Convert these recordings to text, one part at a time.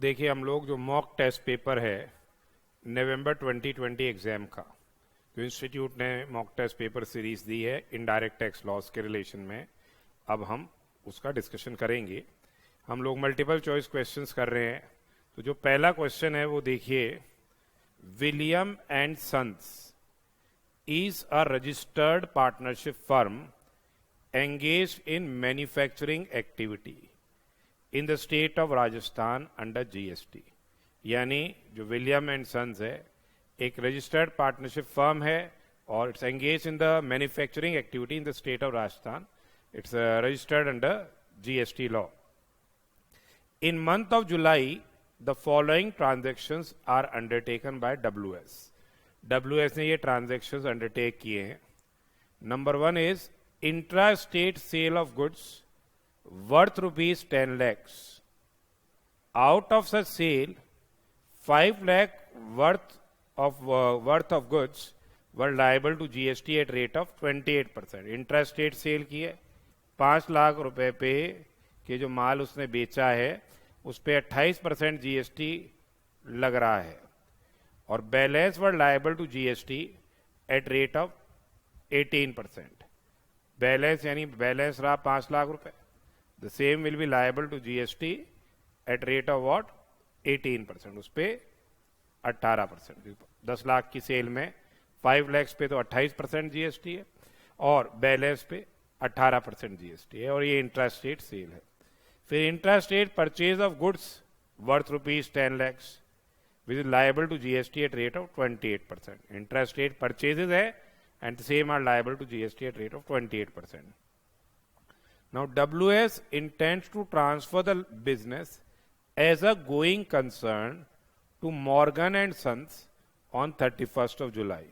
देखिए हम लोग जो मॉक टेस्ट पेपर है नवंबर 2020 एग्ज़ाम का, जो इंस्टीट्यूट ने मॉक टेस्ट पेपर सीरीज़ दी है इनडायरेक्ट टैक्स लॉस के रिलेशन में, अब हम उसका डिस्कशन करेंगे। हम लोग मल्टीपल चॉइस क्वेश्चंस कर रहे हैं। तो जो पहला क्वेश्चन है वो देखिए, William and Sons is a registered partnership firm engaged in manufacturing activity in the state of Rajasthan under GST। यानी जो विलियम एंड सन्स है एक रजिस्टर्ड पार्टनरशिप फर्म है और it's engage in the manufacturing activity in the state of Rajasthan. It's registered under GST law. In month of July the following transactions are undertaken by WS। WS ने ये transactions undertake किए हैं। Number 1 is intra-state sale of goods worth rupees 10 lakhs. Out of such sale, 5 lakh worth of goods were liable to GST at rate of 28%. Intra-state sale की है, 5 लाख रुपए पे के जो माल उसने बेचा है उस पे 28% GST लग रहा है और balance were liable to GST at rate of 18%। Balance यानी बैलेंस रहा 5 लाख रुपए, the same will be liable to GST at rate of what 18%। उस पे 18%। 10 लाख की सेल में 5 लैक्स पे तो 28% GST है और बैलेंस पे 18% GST है और ये इंट्रा स्टेट सेल है। फिर intra state purchase of goods worth rupees 10 lakhs which is liable to GST at rate of 28%। Intra state purchases है and the same are liable to GST at rate of 28%. Now WS intends to transfer the business as a going concern to Morgan and Sons on 31st of July।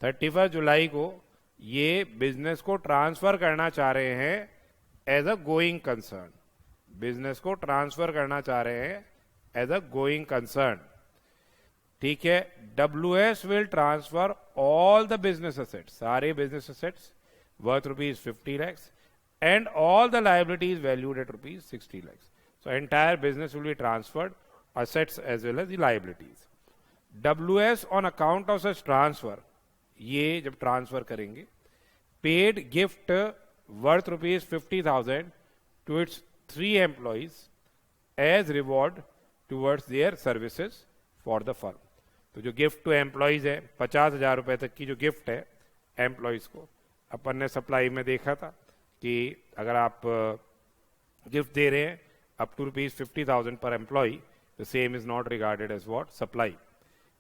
31 जुलाई को ये business को transfer करना चाह रहे हैं as a going concern. Business को transfer करना चाह रहे हैं एज अ गोइंग कंसर्न। ठीक है। WS will transfer all the business assets, सारे business assets worth rupees 50 lakhs and all the liabilities valued at rupees 60 lakhs. So entire business will be transferred, assets as well as the liabilities. WS on account of such transfer, ये जब transfer करेंगे, paid gift worth rupees 50,000 to its 3 employees as reward towards their services for the firm। तो जो gift to employees है 50,000 रुपए तक की जो गिफ्ट है एम्प्लॉयज को, अपन ने सप्लाई में देखा था कि अगर आप गिफ्ट दे रहे हैं up to rupees 50,000 per employee, the same is not regarded as what supply.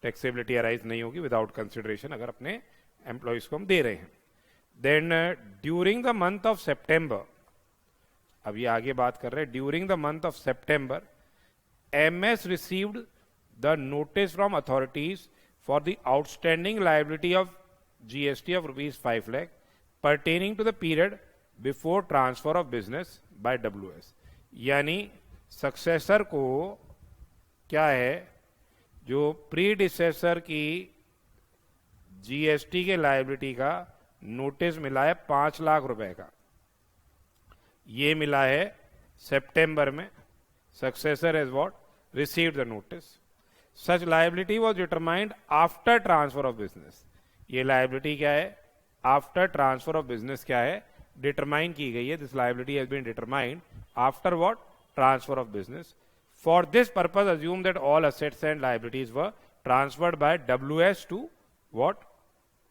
Taxability arise नहीं होगी विदाउट कंसिडरेशन अगर अपने एम्प्लॉयज को हम दे रहे हैं। Then during the month of September, अब ये आगे बात कर रहे हैं, during the month of September MS received the notice from authorities for the outstanding liability of GST of rupees 5 lakh pertaining to the period before transfer of business by WS। यानी successor को क्या है, जो predecessor की GST के liability का notice मिला है 5 लाख रुपए का, ये मिला है सितंबर में। Successor has what received the notice. Such liability was determined after transfer of business। ये liability क्या है, after transfer of business क्या है, determine की गई है। This liability has been determined after what? Transfer of business। For this purpose, assume that all assets and liabilities were transferred by WS to what?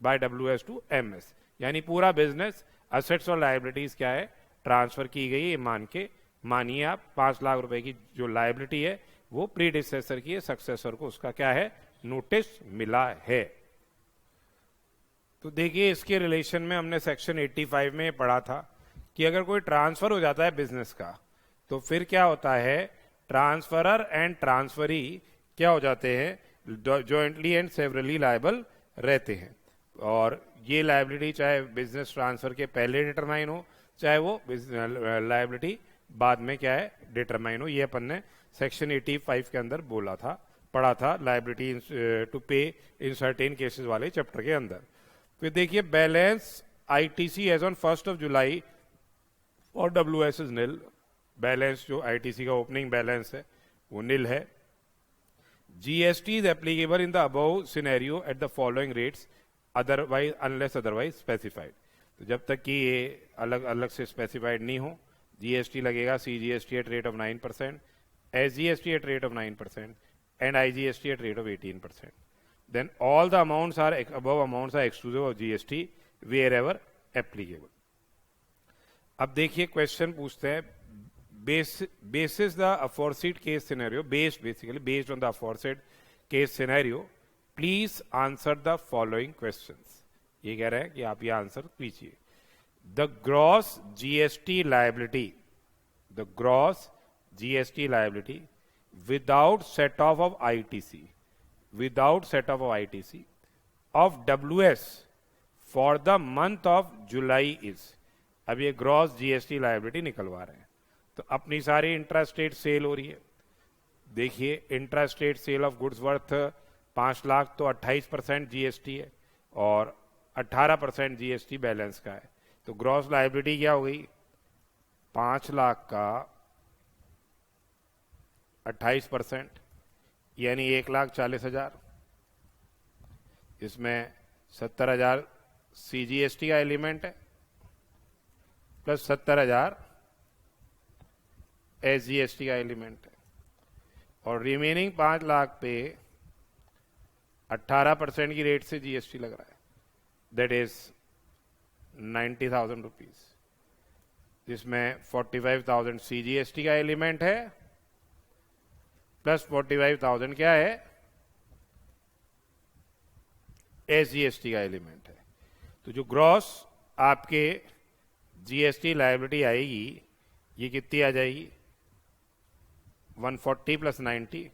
By WS to MS। यानी पूरा business assets और liabilities क्या है, transfer की गई है। मान के मानिए आप 5 लाख रुपए की जो liability है वो प्रीडिसेसर की है, सक्सेसर को उसका क्या है, नोटिस मिला है। तो देखिए इसके रिलेशन में हमने सेक्शन 85 में पढ़ा था कि अगर कोई ट्रांसफर हो जाता है बिजनेस का तो फिर क्या होता है, ट्रांसफरर एंड ट्रांसफरी क्या हो जाते हैं, जॉइंटली एंड सेवरली लायबल रहते हैं। और ये लायबिलिटी चाहे बिजनेस ट्रांसफर के पहले डिटरमाइन हो चाहे वो लायबिलिटी बाद में क्या है डिटरमाइन हो। ये अपन ने सेक्शन 85 के अंदर बोला था, पढ़ा था, liability to pay in certain cases वाले चैप्टर के अंदर। फिर देखिए balance ITC as on 1st of July और WS इज निल। बैलेंस जो ITC का ओपनिंग बैलेंस है वो निल है GST is applicable in the above scenario at the following rates otherwise unless otherwise specified. तो जब तक कि ये अलग अलग से स्पेसिफाइड नहीं हो, GST लगेगा CGST at rate of 9%, SGST at rate of 9%, and IGST at rate of 18%. Then all the amounts are above amounts are exclusive of GST wherever applicable. अब देखिए क्वेश्चन पूछते हैं, basis the aforesaid case scenario, based on the aforesaid case scenario, please answer the following questions. ये कह रहे हैं कि आप ये आंसर कीजिए. The gross GST liability without set off of ITC of WS for the month of July is. अब ये ग्रॉस GST लायबिलिटी निकलवा रहे हैं. तो अपनी सारी इंट्रास्टेट सेल हो रही है. देखिए intrastate sale of goods worth 5 lakh तो 28% GST है और 18% GST बैलेंस का है. तो ग्रॉस लायबिलिटी क्या हो गई? 5 लाख का 28% यानी 1,40,000. इसमें 70,000 CGST का एलिमेंट है प्लस 70,000 SGST का एलिमेंट है और रिमेनिंग 5 लाख पे 18% की रेट से GST लग रहा है. That is 90,000 rupees. जिसमें 45,000 CGST का एलिमेंट है प्लस 45,000 क्या है? SGST का एलिमेंट है. तो जो ग्रॉस आपके GST लायबिलिटी आएगी ये कितनी आ जाएगी? 140 प्लस 90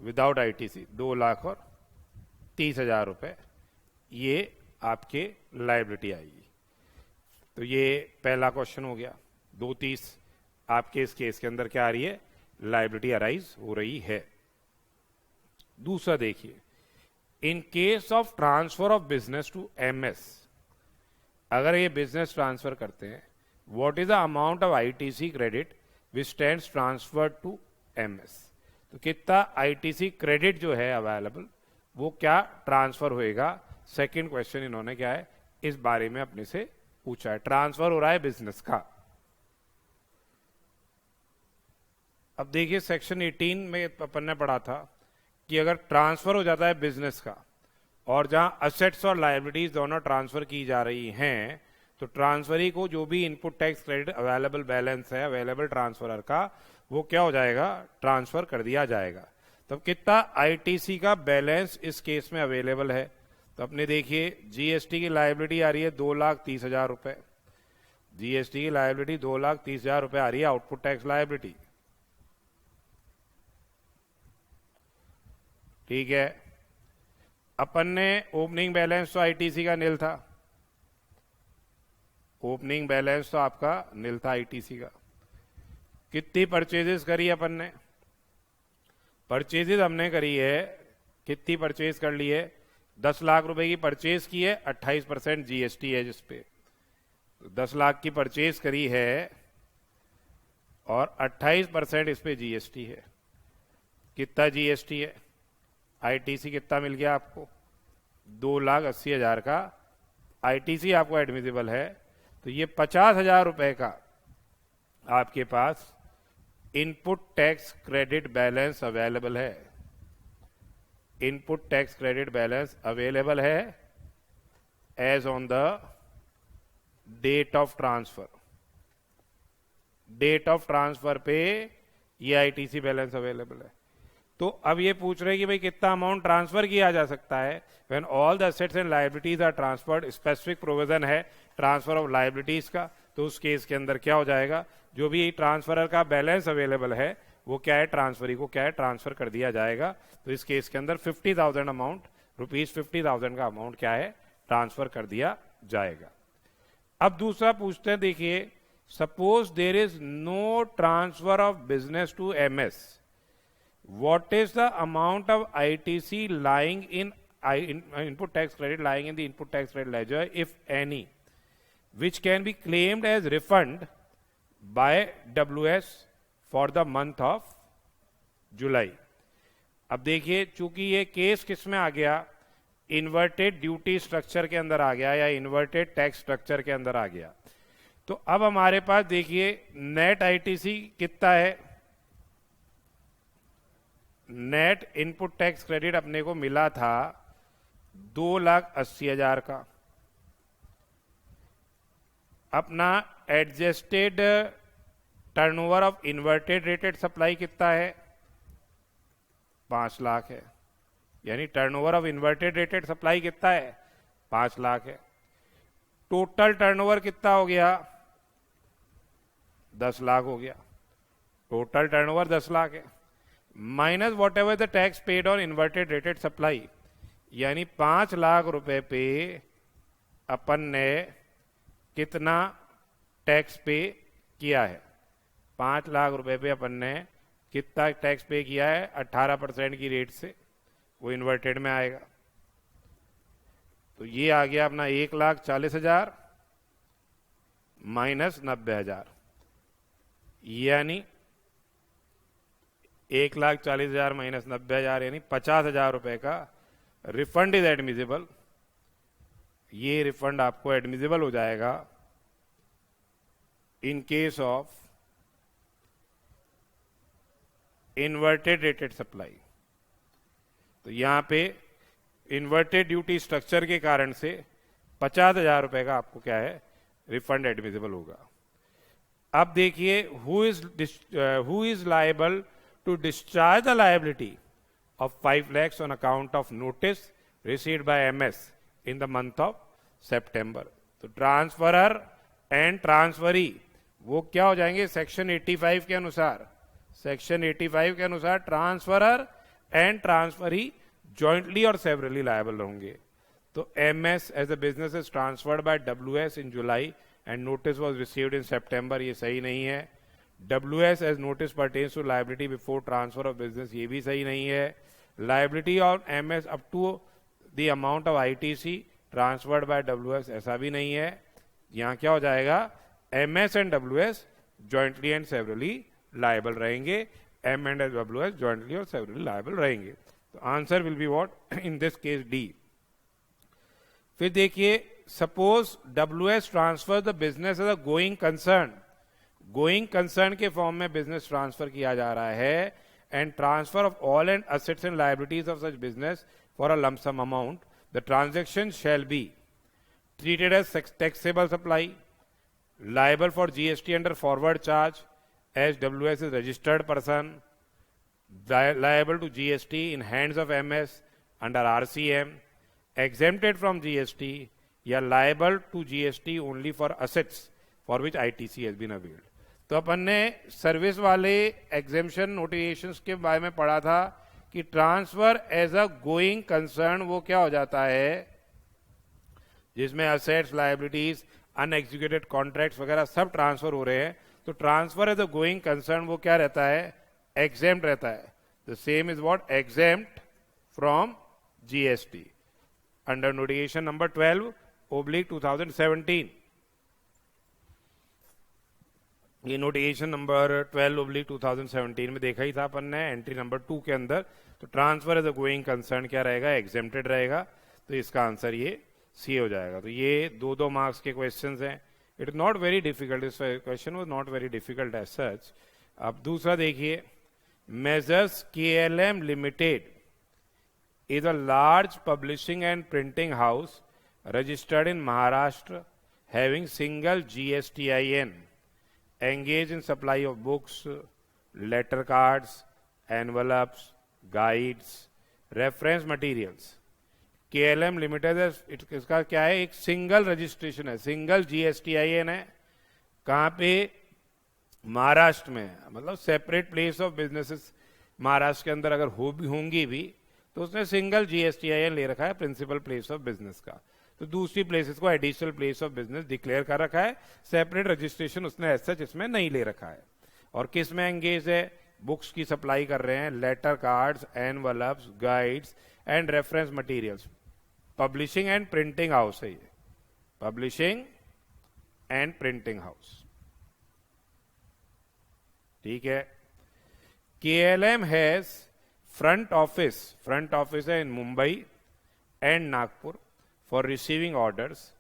विदाउट ITC 2,30,000 रुपए ये आपके लायबिलिटी आएगी. तो ये पहला क्वेश्चन हो गया. 230 आपके इस केस के अंदर क्या आ रही है? लायबिलिटी अराइज हो रही है. दूसरा देखिए, in case of transfer of business to MS, अगर ये बिजनेस ट्रांसफर करते हैं, what is the amount of ITC credit which stands transfer to MS. तो कितना ITC क्रेडिट जो है अवेलेबल वो क्या ट्रांसफर होएगा? सेकंड क्वेश्चन इन्होंने क्या है इस बारे में अपने से पूछा है. ट्रांसफर हो रहा है बिजनेस का. अब देखिए सेक्शन 18 में अपन ने पढ़ा था कि अगर ट्रांसफर हो जाता है बिजनेस का और जहां असेट्स और लायबिलिटीज दोनों ट्रांसफर की जा रही हैं तो ट्रांसफरी को जो भी input tax credit available balance है अवेलेबल ट्रांसफरर का वो क्या हो जाएगा? ट्रांसफर कर दिया जाएगा. तो कितना ITC का बैलेंस इस केस में अवेलेबल है? तो अपने देखिए GST की लायबिलिटी आ रही है 2,30,000 रुपए. GST की लायबिलिटी 2,30,000 रुपए आ रही है आउटपुट टैक्स लायबिलिटी. ठीक है. अपन ने ओपनिंग बैलेंस तो ITC का नील था. ओपनिंग बैलेंस तो आपका नील था ITC का. कितनी परचेजेस करी अपन ने? परचेजेस हमने करी है, कितनी परचेज कर ली है? 10 लाख रुपए की परचेज की है, 28% GST है जिसपे. 10 लाख की परचेज करी है और 28% इस पे GST है. कितना GST है? ITC कितना मिल गया आपको? 2,80,000 का ITC आपको एडमिसिबल है. तो ये 50,000 रुपए का आपके पास input tax credit balance available है. Input tax credit balance available है as on the date of transfer. Date of transfer पे ये ITC बैलेंस अवेलेबल है. तो अब ये पूछ रहे हैं कि भाई कितना अमाउंट ट्रांसफर किया जा सकता है? When all the assets and liabilities are transferred, specific provision है ट्रांसफर ऑफ लायबिलिटीज का. तो उस केस के अंदर क्या हो जाएगा? जो भी ट्रांसफरर का बैलेंस अवेलेबल है वो क्या है? ट्रांसफरी को क्या है? ट्रांसफर कर दिया जाएगा. तो इस केस के अंदर 50,000 अमाउंट ₹50,000 का अमाउंट क्या है? ट्रांसफर कर दिया जाएगा. अब दूसरा पूछते हैं, देखिए suppose there is no transfer of business to MS, what is the amount of ITC lying in input tax credit lying in the input tax credit ledger, if any, which can be claimed as refund by WS for the month of July? अब देखिए, चूंकि ये case किस में आ गया, inverted duty structure के अंदर आ गया या इन्वर्टेड टैक्स स्ट्रक्चर के अंदर आ गया, तो अब हमारे पास देखिए नेट आईटीसी कितना है, नेट इनपुट टैक्स क्रेडिट अपने को मिला था 2,80,000 का। अपना adjusted turnover of inverted rated supply कितना है, 5 लाख है। यानी turnover of inverted rated supply कितना है, 5 लाख है। टोटल टर्नओवर कितना हो गया, 10 लाख हो गया। टोटल टर्नओवर 10 लाख है, minus what ever the tax paid on inverted rated supply, यानी 5 लाख रुपए पे अपन ने कितना टैक्स पे किया है, 5 लाख रुपए पे अपन ने कितना टैक्स पे किया है, 18% की रेट से, वो इन्वर्टेड में आएगा। तो ये आ गया अपना 1,40,000 माइनस 90,000, यानी 1,40,000 माइनस 90,000 यानी 50,000 रुपए का रिफंड इज एडमिजिबल। ये रिफंड आपको एडमिजिबल हो जाएगा इन case of inverted rated supply. तो यहां पे इन्वर्टेड ड्यूटी स्ट्रक्चर के कारण से 50,000 रुपए का आपको क्या है, रिफंड एडमिजिबल होगा। अब देखिए, who is liable to discharge the liability of 5 lakhs on account of notice received by MS in the month of September. तो ट्रांसफरर एंड ट्रांसफरी वो क्या हो जाएंगे, सेक्शन 85 के अनुसार, सेक्शन 85 के अनुसार ट्रांसफरर एंड ट्रांसफरी जॉइंटली और सेवरली लायबल होंगे। तो MS as a business is transferred by WS in July and notice was received in September, ये सही नहीं है। WS as notice pertains to liability before transfer of business, ये भी सही नहीं है। Liability of MS up to the amount of ITC transferred by WS, ऐसा भी नहीं है। यहां क्या हो जाएगा, MS and WS jointly and severally liable रहेंगे, एम एंड डब्ल्यूएस जॉइंटली और सेवरली लायबल रहेंगे। तो answer will be what in this case, D. फिर देखिए, suppose WS transfer the business as a going concern, going concern के form में business transfer किया जा रहा है, and transfer of all and assets and liabilities of such business for a lump sum amount, the transaction shall be treated as taxable supply, liable for GST under forward charge as WS is registered person, liable to GST in hands of MS under RCM, exempted from GST या liable to GST only for assets for which ITC has been availed। तो अपन ने service वाले exemption notifications के बारे में पढ़ा था कि transfer as a going concern वो क्या हो जाता है, जिसमें असेट्स, लायबिलिटीज, अनएग्जीक्यूटेड कॉन्ट्रैक्ट्स वगैरह सब ट्रांसफर हो रहे हैं। तो transfer as a going concern वो क्या रहता है, एग्जेम्प्ट रहता है। The same is what, exempt from GST under notification number 12/2017। ये नोटिफिकेशन नंबर 12/2017 में देखा ही था अपन ने, एंट्री नंबर 2 के अंदर। तो transfer as a going concern क्या रहेगा, एग्जेम्प्टेड रहेगा। तो इसका आंसर ये सी हो जाएगा। तो ये 2-2 मार्क्स के क्वेश्चंस हैं। It is not very difficult, this question was not very difficult as such. अब दूसरा देखिए, messrs KLM limited is a large publishing and printing house registered in Maharashtra having single GSTIN, engaged in supply of books, letter cards, envelopes, guides, reference materials। KLM limited है, इसका क्या है, एक single registration है, single GSTIN है। कहाँ पे, महाराष्ट्र में, मतलब separate place of businesses Maharashtra के अंदर अगर होंगी भी तो उसने सिंगल GSTIN ले रखा है प्रिंसिपल प्लेस ऑफ बिजनेस का। तो दूसरी प्लेसेस को additional place of business declare कर रखा है, सेपरेट रजिस्ट्रेशन उसने ऐसा इसमें नहीं ले रखा है। और किस में एंगेज है, बुक्स की सप्लाई कर रहे हैं, letter cards, envelopes, guides and reference materials. Publishing and printing house है ये, पब्लिशिंग एंड प्रिंटिंग हाउस, ठीक है। KLM हैज फ्रंट ऑफिस है in Mumbai and Nagpur for receiving orders.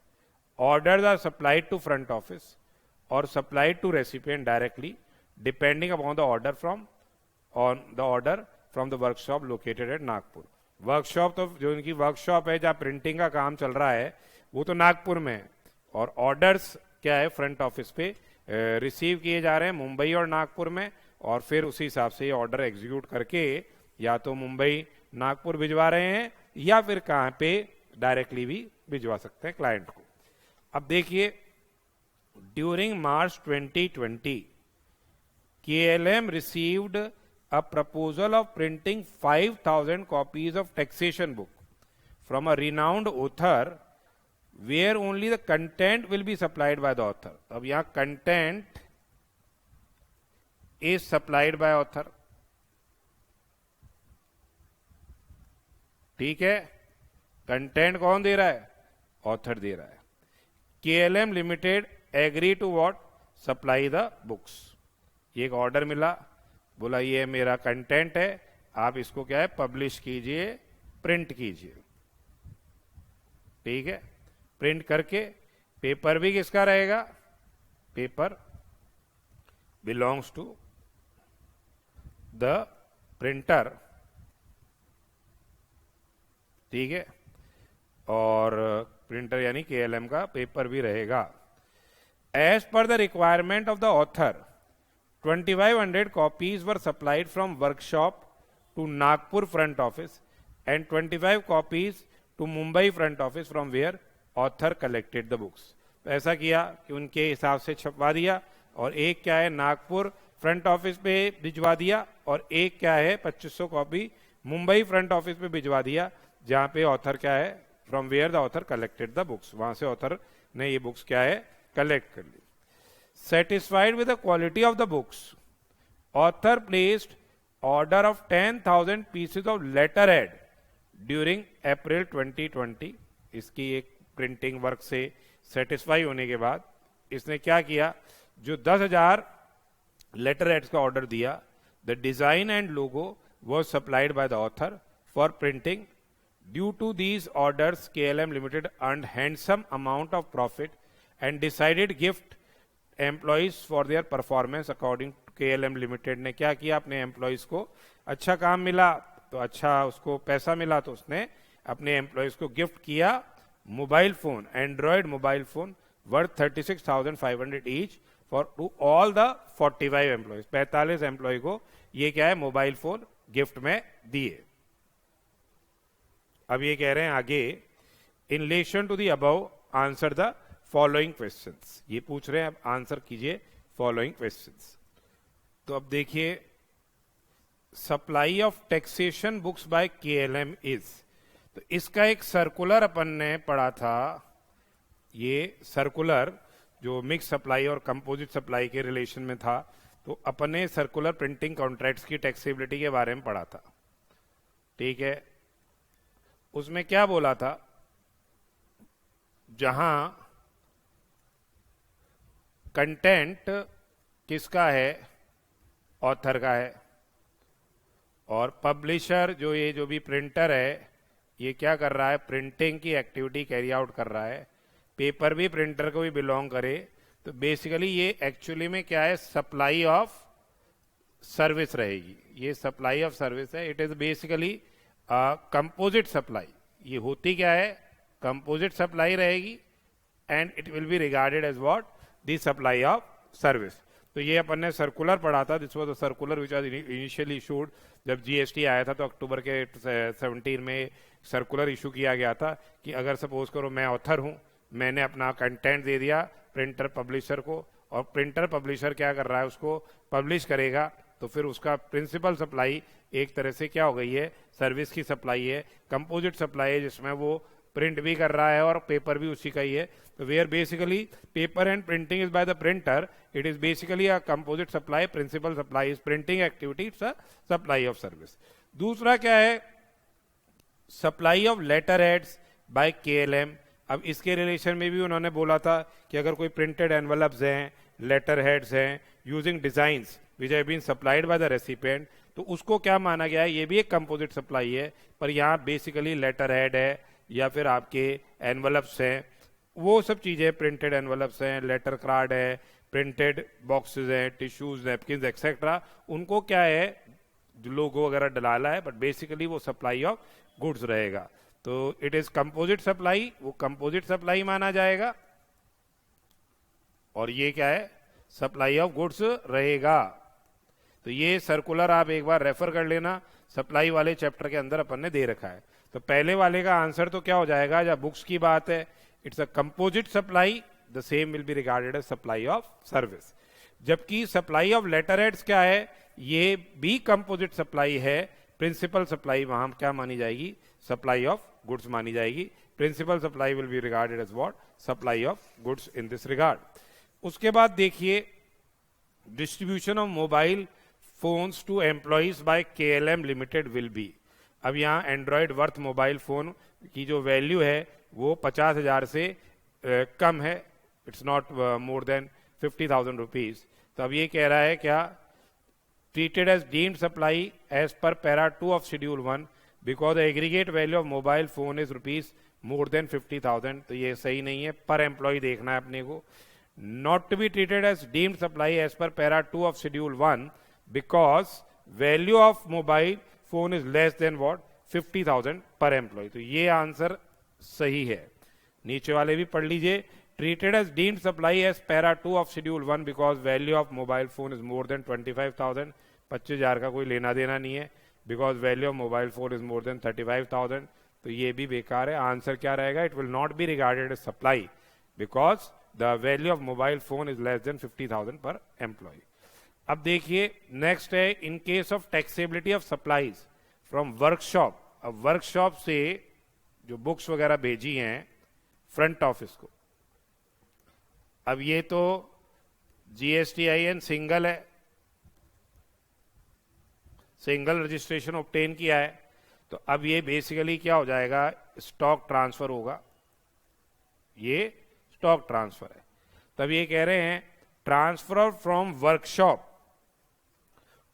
Orders are supplied to front office or supplied to recipient directly, depending upon the order from the workshop located at Nagpur. Workshop तो जो इनकी workshop है जहाँ printing का काम चल रहा है वो तो नागपुर में है, और ऑर्डर्स क्या है फ्रंट ऑफिस पे रिसीव किए जा रहे हैं मुंबई और नागपुर में, और फिर उसी हिसाब से ये ऑर्डर एग्जीक्यूट करके या तो मुंबई नागपुर भिजवा रहे हैं या फिर कहाँ पे डायरेक्टली भी भिजवा सकते हैं क्लाइंट को. अब देखिए, during March 2020 KLM received a proposal of printing 5,000 copies of taxation book from a renowned author where only the content will be supplied by the author. अब यहाँ content is supplied by author. ठीक है, content कौन दे रहा है? Author दे रहा है. KLM limited agree to what? Supply the books. ये एक ऑर्डर मिला, बोला ये मेरा कंटेंट है, आप इसको क्या है पब्लिश कीजिए, प्रिंट कीजिए. ठीक है, प्रिंट करके पेपर भी किसका रहेगा? Paper belongs to the printer. ठीक है, और प्रिंटर यानी KLM का पेपर भी रहेगा. As per the requirement of the author 2500 copies were supplied from workshop to Nagpur front office and 25 copies to Mumbai front office from where author collected the books. तो ऐसा किया कि उनके हिसाब से छपवा दिया, और एक क्या है नागपुर फ्रंट ऑफिस पे भिजवा दिया, और एक क्या है 2500 कॉपी मुंबई फ्रंट ऑफिस पे भिजवा दिया, जहां पे ऑथर क्या है from where the author collected the books, वहां से ऑथर ने ये बुक्स क्या है कलेक्ट कर ली. Satisfied with the quality of the books, author placed order of 10,000 pieces of letterhead during April 2020. इसकी एक प्रिंटिंग वर्क से सेटिस्फाई होने के बाद इसने क्या किया, जो 10,000 लेटरहेड्स का ऑर्डर दिया, the design and logo was supplied by the author for printing. Due to these orders, KLM Limited earned handsome amount of profit and decided gift employees for their performance according to KLM limited. ने क्या किया, अपने employees को अच्छा काम मिला तो अच्छा उसको पैसा मिला, तो उसने अपने एम्प्लॉइज को गिफ्ट किया mobile phone, Android mobile phone worth 36,500 each for to all the 45 employees. 45 employee को ये क्या है मोबाइल फोन गिफ्ट में दिए. अब ये कह रहे हैं आगे, in relation to the above answer the following questions. ये पूछ रहे हैं, अब आंसर कीजिए फॉलोइंग क्वेश्चंस. तो अब देखिए, supply of taxation books by KLM is, तो इसका एक सर्कुलर अपन ने पढ़ा था. ये सर्कुलर जो मिक्स सप्लाई और कंपोजिट सप्लाई के रिलेशन में था, तो अपन ने सर्कुलर प्रिंटिंग कॉन्ट्रैक्ट्स की टैक्सेबिलिटी के बारे में पढ़ा था. ठीक है, उसमें क्या बोला था, जहां कंटेंट किसका है, ऑथर का है, और पब्लिशर जो भी प्रिंटर है ये क्या कर रहा है, प्रिंटिंग की एक्टिविटी कैरी आउट कर रहा है. पेपर भी प्रिंटर को भी बिलोंग करे, तो बेसिकली ये एक्चुअली में क्या है, सप्लाई ऑफ सर्विस रहेगी. ये सप्लाई ऑफ सर्विस है. It is basically composite supply. ये होती क्या है, कंपोजिट सप्लाई रहेगी, and it will be regarded as what, the supply of service. तो ये अपन ने सर्कुलर पढ़ा था. This was the circular which was initially issued. जब GST आया था तो अक्टूबर के 17 में सर्कुलर इशू किया गया था कि अगर सपोज करो मैं ऑथर हूं, मैंने अपना कंटेंट दे दिया प्रिंटर पब्लिशर को, और प्रिंटर पब्लिशर क्या कर रहा है, उसको पब्लिश करेगा, तो फिर उसका प्रिंसिपल सप्लाई एक तरह से क्या हो गई है, सर्विस की सप्लाई है. कंपोजिट सप्लाई है जिसमें वो प्रिंट भी कर रहा है और पेपर भी उसी का ही है. तो where basically paper and printing is by the printer, it is basically a composite supply. Principal supply is printing activity, it's a supply of service. दूसरा क्या है, supply of letter heads by KLM. अब इसके relation में भी उन्होंने बोला था कि अगर कोई प्रिंटेड एनवलप्स हैं, लेटर हेड्स हैं, using designs which have been supplied by the recipient, तो उसको क्या माना गया है, ये भी एक कंपोजिट सप्लाई है, पर यहाँ बेसिकली लेटर हेड है या फिर आपके एनवलप्स हैं, वो सब चीजें, प्रिंटेड एनवलप्स हैं, लेटर कार्ड है, प्रिंटेड बॉक्सेस हैं, टिश्यूज, नैपकिन एक्सेट्रा, उनको क्या है लोगो वगैरह डाला है, बट बेसिकली वो सप्लाई ऑफ गुड्स रहेगा। तो इट इज कंपोजिट सप्लाई, वो कंपोजिट सप्लाई माना जाएगा, और ये क्या है, सप्लाई ऑफ गुड्स रहेगा। तो ये सर्कुलर आप एक बार रेफर कर लेना, सप्लाई वाले चैप्टर के अंदर अपन ने दे रखा है। तो पहले वाले का आंसर तो क्या हो जाएगा, जब बुक्स की बात है it's a composite supply, the same will be regarded as supply of service. जबकि सप्लाई ऑफ लेटर हेड्स क्या है, ये भी कंपोजिट सप्लाई है, प्रिंसिपल सप्लाई वहां क्या मानी जाएगी, सप्लाई ऑफ गुड्स मानी जाएगी। Principal supply will be regarded as what, supply of goods in this regard. उसके बाद देखिए distribution of mobile phones to employees by KLM limited will be. अब यहाँ एंड्रॉइड वर्थ मोबाइल फोन की जो value है वो 50,000 से कम है, it's not more than 50,000 rupees. तो अब ये कह रहा है क्या, treated as deemed supply as per para 2 of schedule 1 because the aggregate value of mobile phone is rupees more than 50,000। तो ये सही नहीं है, पर एम्प्लॉय देखना है अपने को। not to be treated as deemed supply as per para 2 of schedule 1 because value of mobile phone is less than what 50,000 per employee। तो ये आंसर सही है। नीचे वाले भी पढ़ लीजिए, treated as deemed supply as para 2 of schedule 1 because value of mobile phone is more than 25,000। 25,000 का कोई लेना देना नहीं है, because value of mobile phone is more than 35,000। तो ये भी बेकार है। आंसर क्या रहेगा, it will not be regarded as supply because the value of mobile phone is less than 50,000 per employee। अब देखिए नेक्स्ट है, इन case of taxability of supplies from workshop. अब वर्कशॉप से जो बुक्स वगैरह भेजी हैं फ्रंट ऑफिस को, अब ये तो GSTIN सिंगल है, सिंगल रजिस्ट्रेशन ऑब्टेन किया है, तो अब ये बेसिकली क्या हो जाएगा, स्टॉक ट्रांसफर होगा, ये स्टॉक ट्रांसफर है। तब ये कह रहे हैं transfer from workshop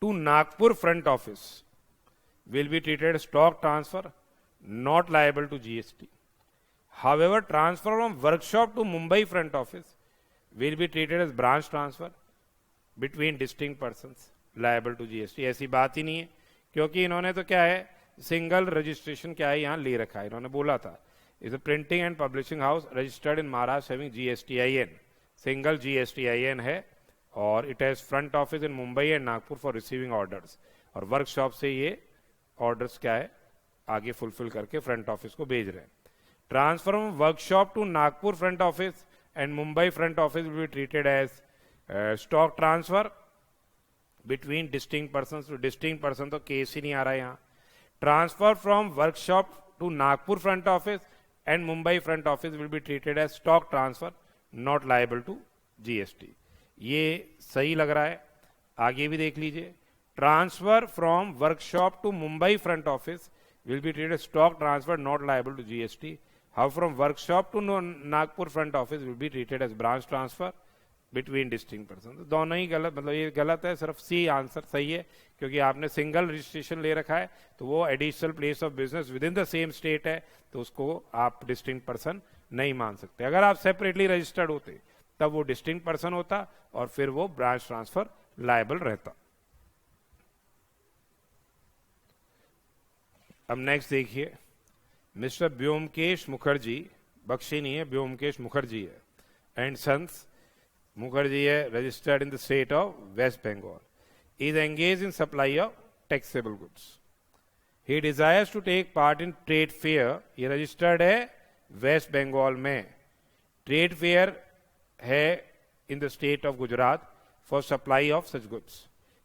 to Nagpur front office will be treated as stock transfer, not liable to GST. However, transfer from workshop to Mumbai front office will be treated as branch transfer between distinct persons, liable to GST। ऐसी बात ही नहीं है, क्योंकि इन्होंने तो क्या है, single registration क्या है यहाँ ले रखा है। इन्होंने बोला था is a printing and publishing house registered in Maharashtra having GSTIN, single GSTIN है, और it has front office in Mumbai and Nagpur for receiving orders, और वर्कशॉप से ये ऑर्डर्स क्या है आगे फुलफिल करके फ्रंट ऑफिस को भेज रहे हैं। Transfer from workshop to Nagpur front office and Mumbai front office will be treated as stock transfer between distinct person. To distinct person तो केस ही नहीं आ रहा है यहाँ। Transfer from workshop to Nagpur front office and Mumbai front office will be treated as stock transfer, not liable to GST। ये सही लग रहा है। आगे भी देख लीजिए, transfer from workshop to Mumbai front office will be treated stock transfer, not liable to GST। How from workshop to Nagpur front office will be treated as branch transfer between distinct person. तो दोनों ही गलत, मतलब ये गलत है, सिर्फ सी आंसर सही है, क्योंकि आपने सिंगल रजिस्ट्रेशन ले रखा है, तो वो additional place of business with in the same state है, तो उसको आप डिस्टिंक्ट पर्सन नहीं मान सकते। अगर आप सेपरेटली रजिस्टर्ड होते तब वो डिस्टिंक्ट पर्सन होता और फिर वो ब्रांच ट्रांसफर लायबल रहता। अब नेक्स्ट देखिए, मिस्टर व्योमकेश मुखर्जी, बख्शी नहीं है, व्योमकेश मुखर्जी है, एंड सन्स मुखर्जी है, registered in the state of West Bengal, is engage in supply of taxable goods. He desires to take part in trade fair. ये रजिस्टर्ड है वेस्ट बंगाल में, ट्रेड फेयर है in the state of Gujarat for supply of such goods.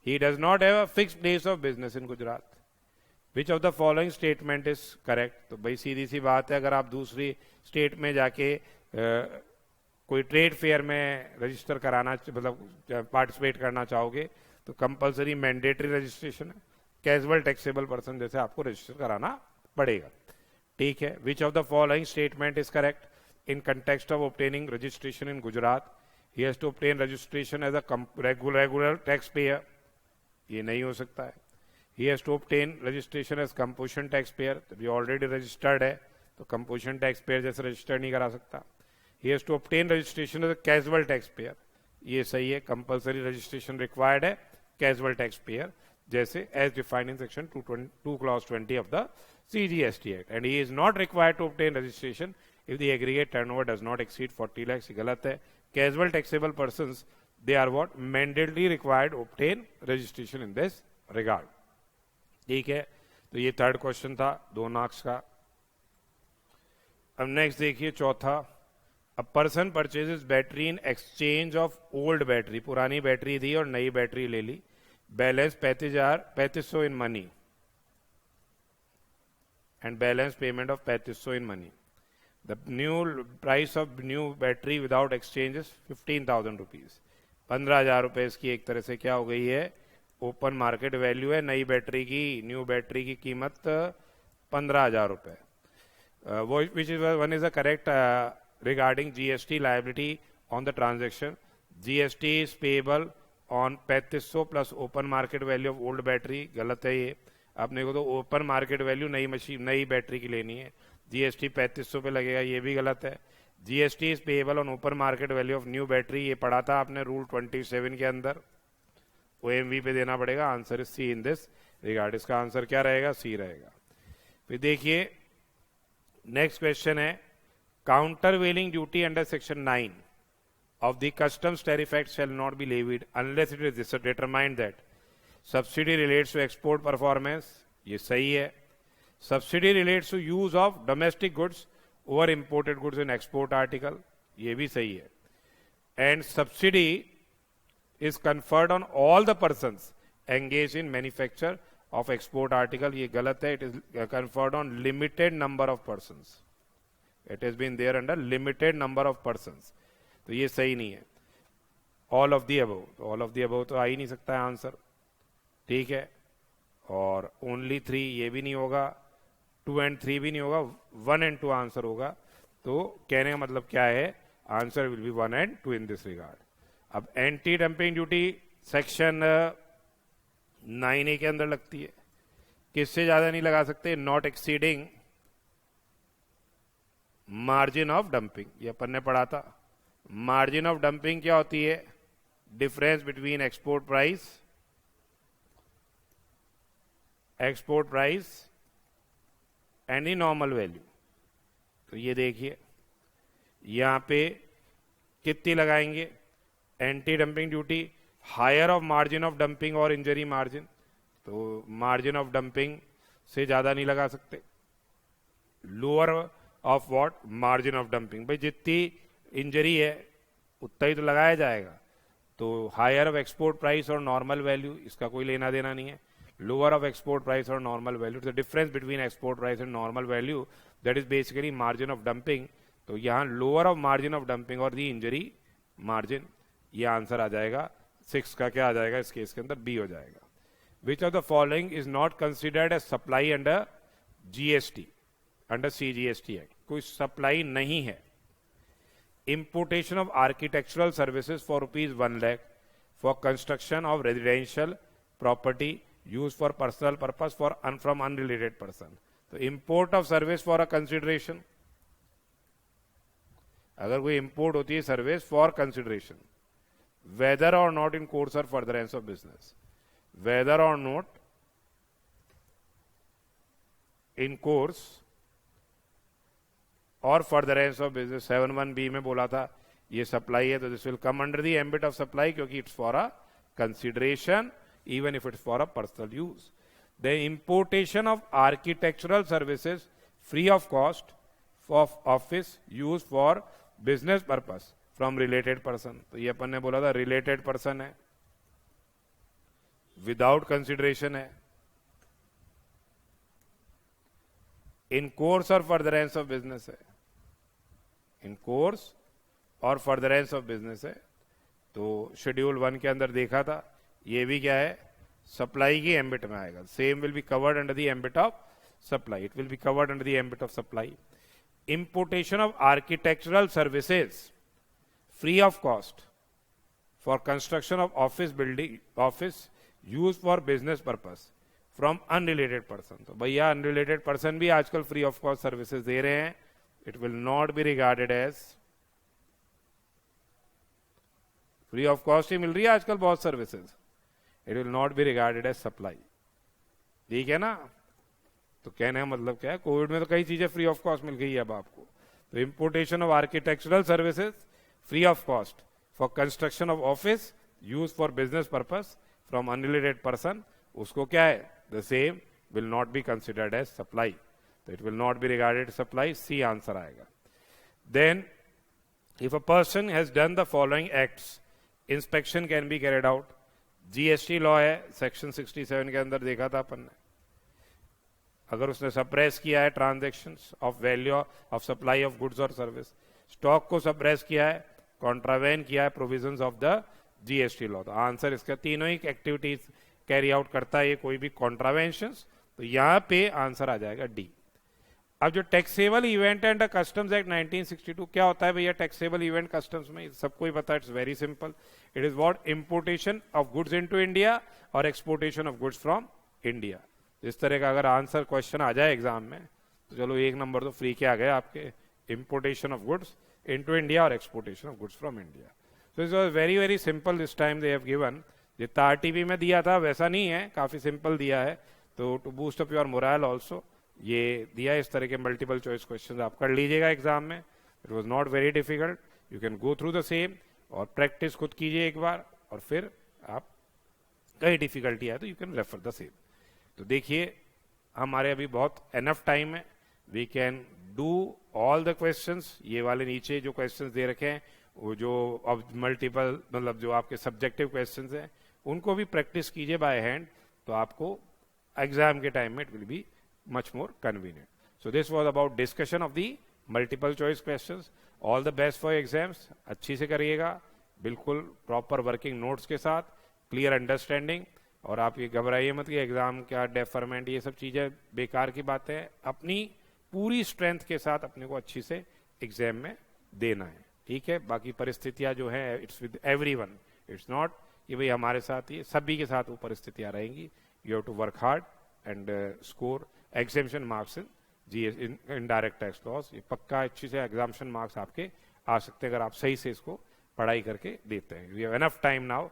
He does not have a fixed place of business in Gujarat. Which of the following statement is correct? तो भाई सीधी सी बात है, अगर आप दूसरी स्टेट में जाके कोई ट्रेड फेयर में रजिस्टर कराना, मतलब पार्टिसिपेट करना चाहोगे, तो कंपलसरी मैंडेटरी रजिस्ट्रेशन है, कैजुअल टैक्सेबल पर्सन जैसे आपको रजिस्टर कराना पड़ेगा। ठीक है, विच of the following statement is correct? In context of obtaining registration in Gujarat, he has to obtain registration as a regular taxpayer. ये नहीं हो सकता है. He has to obtain registration as composition taxpayer. ये ऑलरेडी रजिस्टर्ड है तो composition tax payer जैसे register नहीं करा सकता. He has to obtain registration as a casual taxpayer. ये सही है, कंपल्सरी रजिस्ट्रेशन रिक्वायर्ड है कैजुअल टैक्स पेयर जैसे as defined in section 2 clause 20 of the CGST act. And he is not required to obtain registration if the aggregate turnover does not exceed 40 lakhs. गलत है. Casual taxable persons they are what mandatorily required obtain registration in this regard. ठीक है, तो ये third question था 2 marks का. अब next देखिए चौथा. A person purchases battery in exchange of old battery. पुरानी बैटरी दी और नई बैटरी ले ली. Balance 3500 in money and balance payment of 3500 in money. The new price of new battery without exchange is 15,000 rupees. 15,000 रुपए इसकी एक तरह से क्या हो गई है, ओपन मार्केट वैल्यू है नई बैटरी की. न्यू बैटरी की कीमत 15,000 रुपए. Which is one is the correct regarding GST liability on the transaction. GST is payable on 3500 plus open market value of old battery. गलत है ये. आपने को तो ओपन मार्केट वैल्यू नई मशीन नई बैटरी की लेनी है. GST 3500 पे लगेगा, ये भी गलत है. GST is payable on open market value of new battery. ये पढ़ा था आपने रूल 27 के अंदर. OMV पे देना पड़ेगा. Answer is C in this regard. इसका आंसर क्या रहेगा, सी रहेगा. फिर देखिए नेक्स्ट क्वेश्चन है. Countervailing duty under section 9 of the customs tariff act shall not be levied unless it is determined that subsidy relates to export performance. ये सही है. Subsidy relates to use of domestic goods over imported goods in export article. ये भी सही है. And subsidy is conferred on all the persons engaged in manufacture of export article. ये गलत है. It is conferred on limited number of persons. It has been there under limited number of persons. तो ये सही नहीं है. All of the above. तो all of the above तो आ ही नहीं सकता है आंसर. ठीक है. और only 3 ये भी नहीं होगा. 2 and 3 भी नहीं होगा. 1 and 2 आंसर होगा. तो कहने का मतलब क्या है, answer will be 1 and 2 in this regard. अब anti dumping duty section 9A के अंदर लगती है. किससे ज्यादा नहीं लगा सकते, not exceeding margin of dumping. ये अपन ने पढ़ा था. मार्जिन ऑफ डंपिंग क्या होती है, difference between export price and the normal value. तो ये देखिए यहां पे कितनी लगाएंगे anti dumping duty, higher of margin of dumping और इंजरी मार्जिन. तो मार्जिन ऑफ डंपिंग से ज्यादा नहीं लगा सकते. Lower of what, margin of dumping. भाई जितनी इंजरी है उतना ही तो लगाया जाएगा. तो हायर ऑफ एक्सपोर्ट प्राइस और नॉर्मल वैल्यू इसका कोई लेना देना नहीं है. लोअर ऑफ एक्सपोर्ट प्राइस और normal value, the difference between export price and normal value that is basically margin of dumping. तो यहाँ lower of margin of dumping और दी इंजरी मार्जिन, ये आंसर आ जाएगा. 6 का क्या आ जाएगा इस केस के अंदर, बी हो जाएगा. Which of the following is not considered as supply under GST under CGST act. कोई सप्लाई नहीं है. Importation of architectural services for ₹1 lakh for construction of residential property use for personal purpose for from unrelated person. तो import of service for a consideration, अगर कोई import होती है service for consideration, whether or not in course or furtherance of business, whether or not in course or furtherance of business. 7(1)(b) में बोला था ये supply है, तो this will come under the ambit of supply क्योंकि it's for a consideration even if it's for a personal use. The importation of architectural services free of cost of office use for business purpose from related person. तो ये अपन ने बोला था related person है, without consideration है. In course or furtherance of business है, in course or furtherance of business है. तो शेड्यूल 1 के अंदर देखा था, ये भी क्या है, सप्लाई की एम्बिट में आएगा. Same will be covered under the ambit of supply. It will be covered under the ambit of supply. Importation of architectural services free of cost for construction of office building, office use for business purpose from unrelated person. तो भैया unrelated person भी आजकल free of cost services दे रहे हैं। It will not be regarded as free of cost ही मिल रही है आजकल बहुत services. It will not be regarded as supply. ठीक है ना? तो कहने का मतलब क्या है, कोविड में तो कई चीजें फ्री ऑफ कॉस्ट मिल गई है अब आपको। तो importation of architectural services free of cost for construction of office use for business purpose from unrelated person, उसको क्या है, the same will not be considered as supply. तो it will not be regarded supply, C answer आएगा। Then if a person has done the following acts, inspection can be carried out. GST law है section 67 के अंदर देखा था अपन ने। अगर उसने सप्रेस किया है transactions of value of supply of goods और सर्विस, स्टॉक को सप्रेस किया है, कॉन्ट्रावेन किया है provisions of the GST law, तो आंसर इसका तीनों ही एक्टिविटीज कैरी आउट करता है ये कोई भी कॉन्ट्रावेंशंस, तो यहां पे आंसर आ जाएगा डी। अब जो taxable event and customs act 1962 क्या होता है भैया टैक्सेबल इवेंट कस्टम्स में, सबको ही पता है, it's very simple. It is what, importation of goods into India और exportation of goods from India. इस तरह का अगर आंसर क्वेश्चन आ जाए एग्जाम में तो चलो एक नंबर तो फ्री के आ गए आपके, importation of goods into India और exportation of goods from India. So it was very very simple this time they have given, जितना आरटीपी में दिया था वैसा नहीं है, काफी सिंपल दिया है। तो to boost up your moral also ये दिया है, इस तरह के मल्टीपल चॉइस क्वेश्चन आप कर लीजिएगा एग्जाम में। It was not very difficult, you can go through the same और प्रैक्टिस खुद कीजिए एक बार, और फिर आप कहीं डिफिकल्टी आए तो you can refer the same. तो देखिए हमारे अभी बहुत एनफ टाइम है, we can do all the questions. ये वाले नीचे जो क्वेश्चंस दे रखे हैं वो जो अब मल्टीपल मतलब जो आपके सब्जेक्टिव क्वेश्चंस हैं उनको भी प्रैक्टिस कीजिए बाय हैंड, तो आपको एग्जाम के टाइम में it will be much more convenient. So this was about discussion of the multiple choice questions. All the best for exams, अच्छी से करिएगा, बिल्कुल प्रॉपर वर्किंग नोट्स के साथ, क्लियर अंडरस्टैंडिंग। और आप ये घबराइए मत कि एग्जाम क्या डेफरमेंट, ये सब चीजें बेकार की बातें हैं। अपनी पूरी स्ट्रेंथ के साथ अपने को अच्छी से एग्जाम में देना है, ठीक है। बाकी परिस्थितियां जो है it's with everyone, it's not कि भाई हमारे साथ ही, सभी के साथ वो परिस्थितियां रहेंगी। You have to work hard and score examination marks in GS in direct tax laws. ये पक्का अच्छी से एग्जामिनेशन मार्क्स आपके आ सकते हैं अगर आप सही से इसको पढ़ाई करके देते हैं। We have enough time now,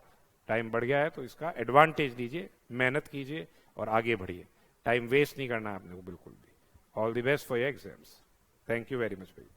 time बढ़ गया है तो इसका एडवांटेज लीजिए, मेहनत कीजिए और आगे बढ़िए। टाइम वेस्ट नहीं करना है आपने को बिल्कुल भी। All the best for your exams. Thank you very much भाई।